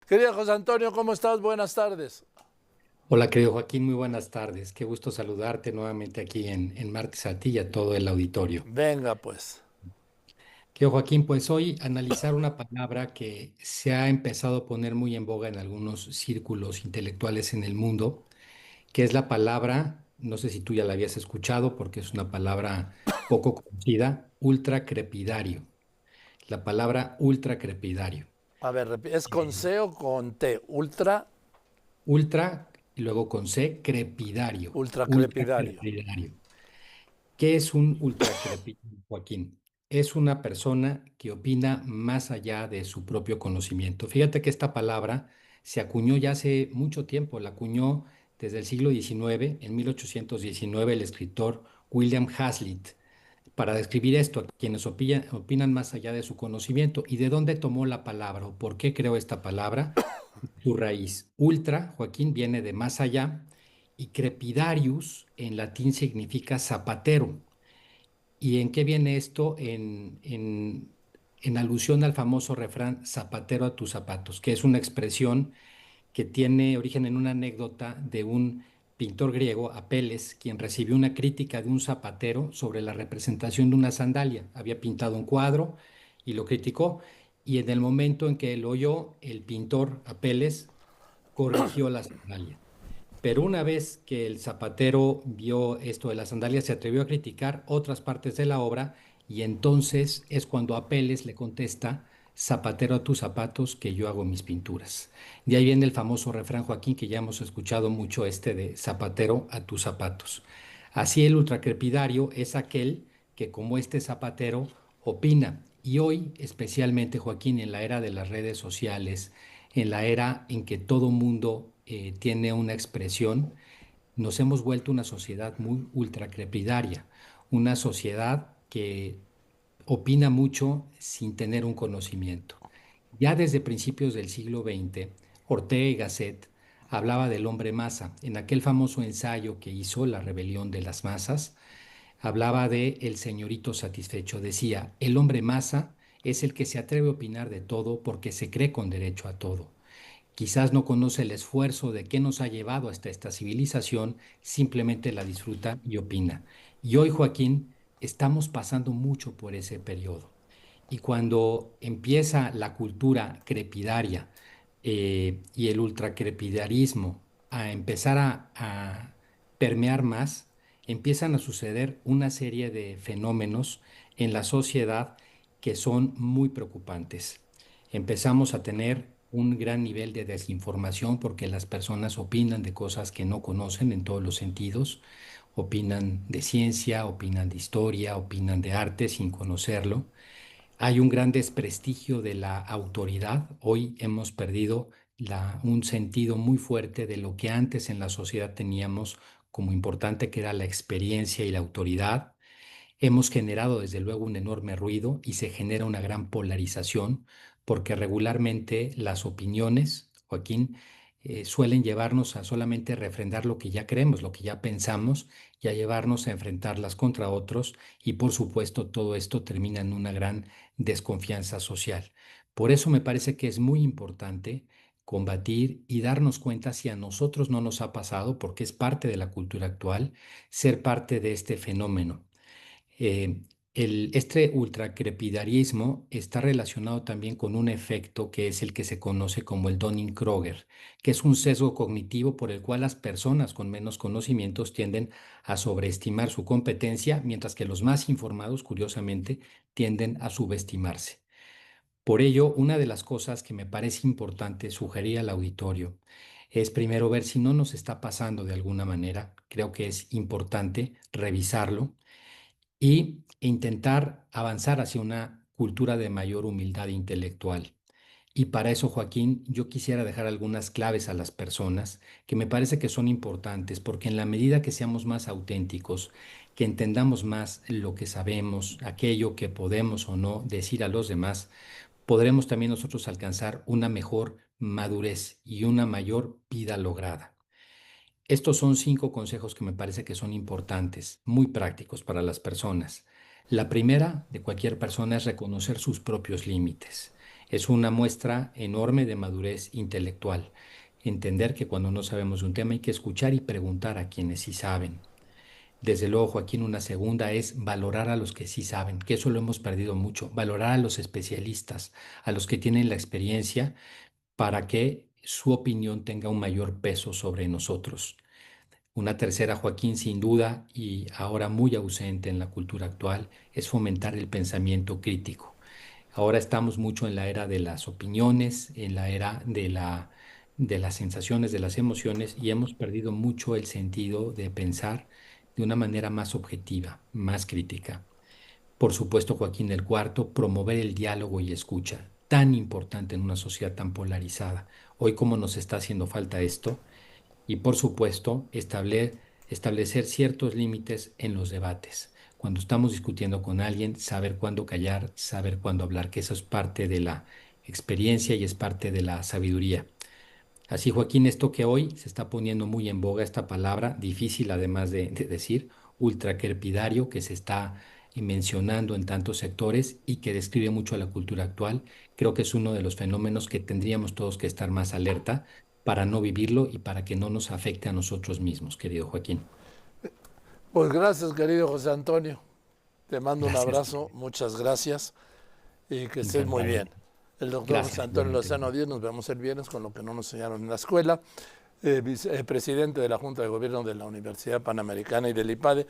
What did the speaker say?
Querido José Antonio, ¿cómo estás? Buenas tardes. Hola, querido Joaquín, muy buenas tardes. Qué gusto saludarte nuevamente aquí en Martes a ti y a todo el auditorio. Venga, pues. Querido Joaquín, pues hoy analizar una palabra que se ha empezado a poner muy en boga en algunos círculos intelectuales en el mundo, que es la palabra, no sé si tú ya la habías escuchado porque es una palabra poco conocida, ultracrepidario. La palabra ultracrepidario. A ver, ¿es con C o con T? Ultra, Ultra y luego con C, crepidario. ultracrepidario. Ultracrepidario. ¿Qué es un ultracrepidario, Joaquín? Es una persona que opina más allá de su propio conocimiento. Fíjate que esta palabra se acuñó ya hace mucho tiempo, la acuñó desde el siglo XIX, en 1819, el escritor William Hazlitt, para describir esto, a quienes opinan más allá de su conocimiento. ¿Y de dónde tomó la palabra o por qué creó esta palabra? Su raíz. Ultra, Joaquín, viene de más allá y crepidarius en latín significa zapatero. ¿Y en qué viene esto? En alusión al famoso refrán zapatero a tus zapatos, que es una expresión que tiene origen en una anécdota de un pintor griego, Apeles, quien recibió una crítica de un zapatero sobre la representación de una sandalia. Había pintado un cuadro y lo criticó, y en el momento en que lo oyó, el pintor Apeles corrigió la sandalia. Pero una vez que el zapatero vio esto de las sandalias, se atrevió a criticar otras partes de la obra y entonces es cuando Apeles le contesta, zapatero a tus zapatos, que yo hago mis pinturas. De ahí viene el famoso refrán, Joaquín, que ya hemos escuchado mucho este de zapatero a tus zapatos. Así el ultracrepidario es aquel que como este zapatero opina. Y hoy, especialmente, Joaquín, en la era de las redes sociales, en la era en que todo mundo tiene una expresión, nos hemos vuelto una sociedad muy ultracrepidaria, una sociedad que opina mucho sin tener un conocimiento. Ya desde principios del siglo XX, Ortega y Gasset hablaba del hombre masa. En aquel famoso ensayo que hizo, La rebelión de las masas, hablaba de el señorito satisfecho. Decía, el hombre masa es el que se atreve a opinar de todo porque se cree con derecho a todo. Quizás no conoce el esfuerzo de qué nos ha llevado hasta esta civilización, simplemente la disfruta y opina. Y hoy, Joaquín, estamos pasando mucho por ese periodo. Y cuando empieza la cultura crepidaria y el ultracrepidarismo a empezar a permear más, empiezan a suceder una serie de fenómenos en la sociedad que son muy preocupantes. Empezamos a tener un gran nivel de desinformación porque las personas opinan de cosas que no conocen en todos los sentidos, opinan de ciencia, opinan de historia, opinan de arte sin conocerlo. Hay un gran desprestigio de la autoridad. Hoy hemos perdido un sentido muy fuerte de lo que antes en la sociedad teníamos como importante, que era la experiencia y la autoridad. Hemos generado desde luego un enorme ruido y se genera una gran polarización porque regularmente las opiniones, Joaquín, suelen llevarnos a solamente refrendar lo que ya creemos, lo que ya pensamos y a llevarnos a enfrentarlas contra otros y por supuesto todo esto termina en una gran desconfianza social. Por eso me parece que es muy importante combatir y darnos cuenta si a nosotros no nos ha pasado, porque es parte de la cultura actual, ser parte de este fenómeno. Eh, este ultracrepidarismo está relacionado también con un efecto que es el que se conoce como el Dunning-Kruger, que es un sesgo cognitivo por el cual las personas con menos conocimientos tienden a sobreestimar su competencia, mientras que los más informados, curiosamente, tienden a subestimarse. Por ello, una de las cosas que me parece importante sugerir al auditorio es primero ver si no nos está pasando de alguna manera. Creo que es importante revisarlo y intentar avanzar hacia una cultura de mayor humildad intelectual. Y para eso, Joaquín, yo quisiera dejar algunas claves a las personas que me parece que son importantes, porque en la medida que seamos más auténticos, que entendamos más lo que sabemos, aquello que podemos o no decir a los demás, podremos también nosotros alcanzar una mejor madurez y una mayor vida lograda. Estos son 5 consejos que me parece que son importantes, muy prácticos para las personas. La primera de cualquier persona es reconocer sus propios límites. Es una muestra enorme de madurez intelectual. Entender que cuando no sabemos de un tema hay que escuchar y preguntar a quienes sí saben. Desde luego, Joaquín, una segunda es valorar a los que sí saben, que eso lo hemos perdido mucho, valorar a los especialistas, a los que tienen la experiencia para que su opinión tenga un mayor peso sobre nosotros. Una tercera, Joaquín, sin duda, y ahora muy ausente en la cultura actual, es fomentar el pensamiento crítico. Ahora estamos mucho en la era de las opiniones, en la era de las sensaciones, de las emociones, y hemos perdido mucho el sentido de pensar de una manera más objetiva, más crítica. Por supuesto, Joaquín, el cuarto, promover el diálogo y escucha, tan importante en una sociedad tan polarizada. Hoy, ¿cómo nos está haciendo falta esto? Y por supuesto, establecer ciertos límites en los debates. Cuando estamos discutiendo con alguien, saber cuándo callar, saber cuándo hablar, que eso es parte de la experiencia y es parte de la sabiduría. Así, Joaquín, esto que hoy se está poniendo muy en boga, esta palabra, difícil además de decir, ultraquerpidario, que se está mencionando en tantos sectores y que describe mucho a la cultura actual, creo que es uno de los fenómenos que tendríamos todos que estar más alerta para no vivirlo y para que no nos afecte a nosotros mismos, querido Joaquín. Pues gracias, querido José Antonio. Te mando un Gracias. abrazo, muchas gracias y que estés muy Encantado. bien. El doctor José Gracias, Antonio igualmente. Lozano Díaz, nos vemos el viernes con lo que no nos enseñaron en la escuela. Presidente de la Junta de Gobierno de la Universidad Panamericana y del IPADE.